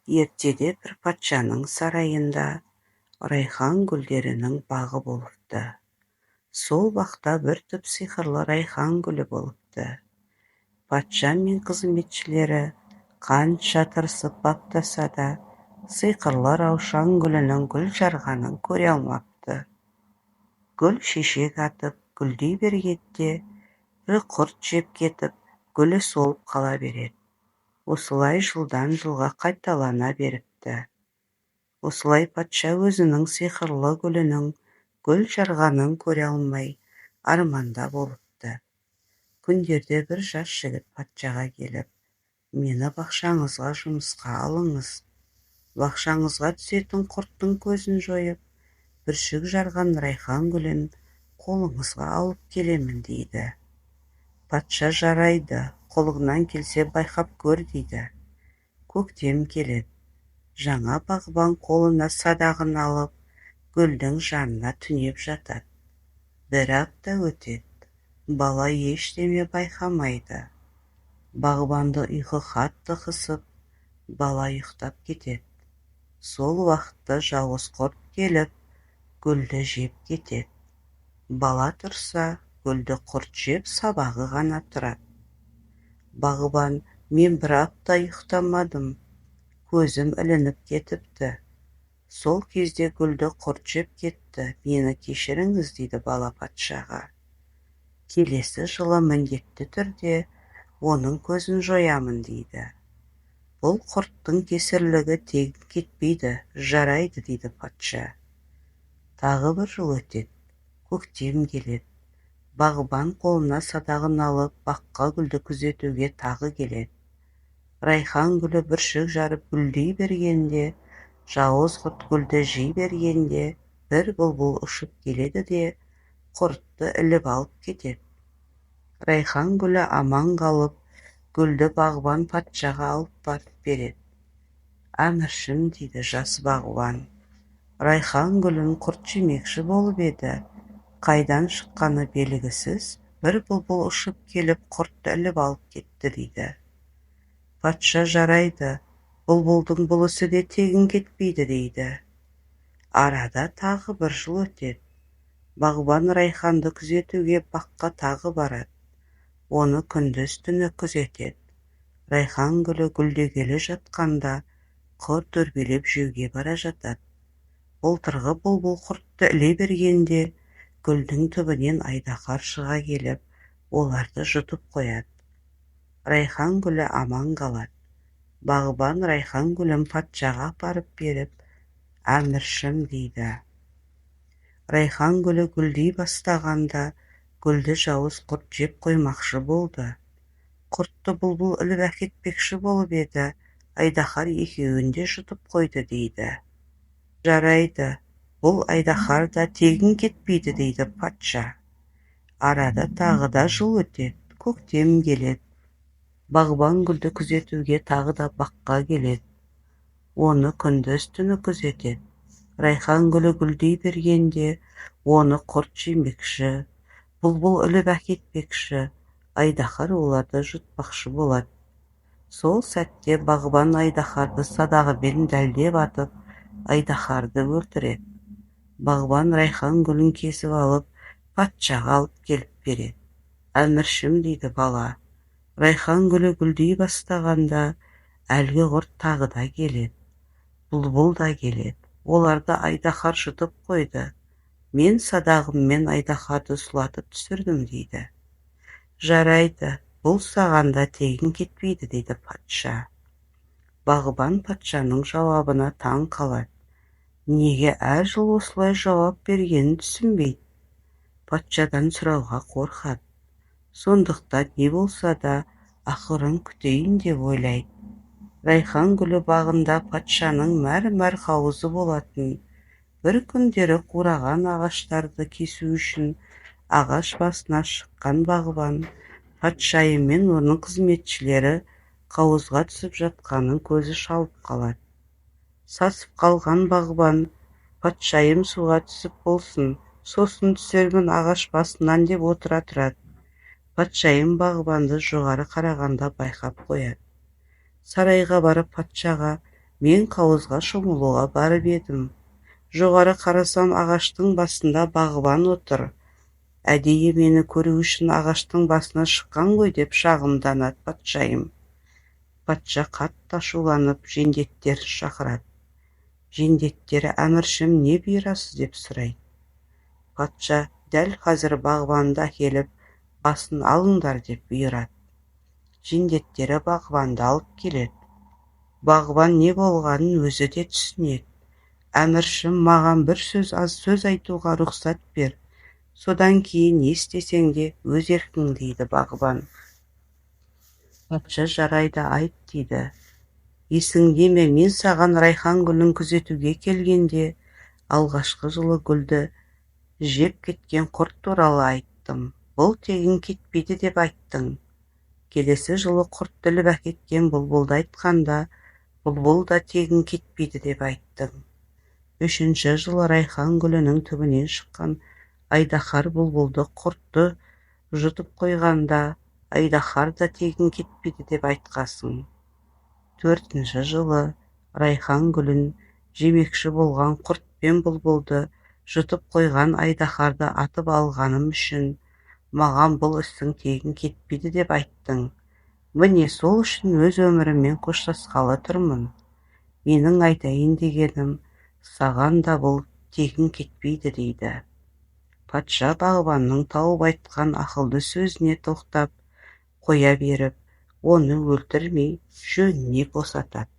Ертеде бір патшаның сарайында райхан гүлдерінің бағы болыпты. Сол бақта бір түп сиқырлы райхан гүлі болыпты. Патша мен қызметшілері қанша тырысып баптаса да, сиқырлы раушан гүлінің гүл жарғанын көре алмапты. Гүл шешек атып, гүлдей бергенде, бір құрт жеп кетіп, гүлі солып қала береді. Осылай жылдан жылға қайталана беріпті. Осылай патша өзінің сиқырлы гүлінің гүл жарғанын көре алмай, арманда болыпты. Күндерде бір жас жігіт патшаға келіп, мені бақшаңызға жұмысқа алыңыз. Бақшаңызға түсетін құрттың көзін жойып, бүршік жарған райхан гүлін қолыңызға алып келемін дейді. Патша жарайды, қолыңнан келсе байқап көр дейді. Көктем келеді. Жаңа бағбан қолына садағын алып, гүлдің жанына түнеп жатады. Бір апта өтеді. Бала ештеме байқамайды. Бағбанды ұйқы қатты қысып, бала ұйықтап кетеді. Сол уақытта жауыз құрт келіп, гүлді жеп кетеді. Бала тұрса, гүлді құрт жеп сабағы ғана тұрады. Бағбан, мен бір апта ұйықтамадым, көзім ілініп кетіпті. Сол кезде гүлді құрт жеп кетті, мені кешіріңіз дейді бала патшаға. Келесі жылы міндетті түрде оның көзін жоямын дейді. Бұл құрттың кесірлігі тегін кетпейді, жарайды дейді патша. Тағы бір жыл өтеді. Көктем келеді. Бағбан қолына садағын алып, баққа гүлді күзетуге тағы келеді. Райхан гүлі бүршік жарып гүлдей бергенде, жауыз құрт гүлді жей бергенде, бір бұлбұл ұшып келеді де, құртты іліп алып кетеді. Райхан гүлі аман қалып, гүлді бағбан патшаға алып барып береді. Әміршім дейді жас бағбан. Райхан гүлін құрт жемекші болып еді. Қайдан шыққаны белгісіз, бір бұлбұл ұшып келіп құртты іліп алып кетті дейді. Патша жарайды, бұлбұлдың бұл ісі де тегін кетпейді дейді. Арада тағы бір жыл өтеді. Бағбан райханды күзетуге баққа тағы барады. Оны күндіз түні күзетеді. Райхан гүлі гүлдегелі жатқанда, құрт өрбелеп жеуге бара жатады. Былтырғы бұлбұл құртты іле бергенде, гүлдің түбінен айдаһар шыға келіп, оларды жұтып қояды. Райхан гүлі аман қалады. Бағбан райхан гүлін патшаға апарып беріп, әміршім дейді. Райхан гүлі гүлдей бастағанда, гүлді жауыз құрт жеп қоймақшы болды. Құртты бұлбұл іліп әкетпекші болып еді, айдаһар екеуін де жұтып қойды дейді. Жарайды, бұл айдаһар да тегін кетпейді дейді патша. Арада тағы да жыл өтеді, көктем келеді. Бағбан гүлді күзетуге тағы да баққа келеді. Оны күндіз түні күзетеді. Райхан гүлі гүлдей бергенде, оны құрт жемекші, бұлбұл іліп әкетпекші, айдаһар оларды жұтпақшы болады. Сол сәтте бағбан айдаһарды садағымен дәлдеп атып, айдаһарды өлтіреді. Бағбан райхан гүлін кесіп алып, патшаға алып келіп береді. Әміршім дейді бала. Райхан гүлі гүлдей бастағанда, әлгі құрт тағы да келеді. Бұлбұл да келеді. Оларды айдаһар жұтып қойды. Мен садағыммен айдаһарды сұлатып түсірдім дейді. Жарайды, бұл сағанда тегін кетпейді дейді патша. Бағбан патшаның жауабына таң қалады. Неге әр жыл осылай жауап бергенін түсінбейді. Патшадан сұрауға қорқады. Сондықтан не болса да ақырын күтейін деп ойлайды. Райхан гүлі бағында патшаның мәрмәр қауызы болатын. Бір күндері қураған ағаштарды кесу үшін ағаш басына шыққан бағбан, патшайым мен оның қызметшілері қауызға түсіп жатқанын көзі шалып қалады. Сасып қалған бағбан, патшайым суға түсіп болсын, сосын түсермін ағаш басынан деп отыра тұрады. Патшайым бағбанды жоғары қарағанда байқап қояды. Сарайға барып патшаға, Мен қауызға шомылуға барып едім. Жоғары қарасам, ағаштың басында бағбан отыр. Әдейі мені көру үшін ағаштың басына шыққан ғой деп шағымданады патшайым. Патша қатты ашуланып жендеттерін шақырады. Жендеттері әміршім не бұйырасыз деп сұрайды. Патша дәл қазір бағбанды әкеліп басын алыңдар деп бұйырады. Жендеттері бағбанды алып келеді. Бағбан не болғанын өзі де түсінеді. Әміршім, маған бір аз сөз айтуға рұқсат бер. Содан кейін не істесең де өз еркің дейді бағбан. Патша жарайды айт дейді. Есіңде ме, мен саған райхан гүлін күзетуге келгенде алғашқы жылы гүлді жеп кеткен құрт туралы айттым. Бұл тегін кетпейді деп айттың. Келесі жылы құрт тіліп әкеткен бұлбұлды айтқанда, бұлбұл да тегін кетпейді деп айттың. Үшінші жылы райхан гүлінің түбінен шыққан айдаһар бұлбұлды құртты жұтып қойғанда, айдаһар да тегін кетпейді деп айтқасың. Төртінші жылы райхан гүлін жемекші болған құрт пен бұлбұлды жұтып қойған айдаһарды атып алғаным үшін маған бұл істің тегін кетпейді деп айттың. Міне сол үшін өз өміріммен қоштасқалы тұрмын. Менің айтайын дегенім, саған да бұл тегін кетпейді дейді. Патша бағбанның тауып айтқан ақылды сөзіне тоқтап қоя беріп, оны өлтірмей жөніне босатады.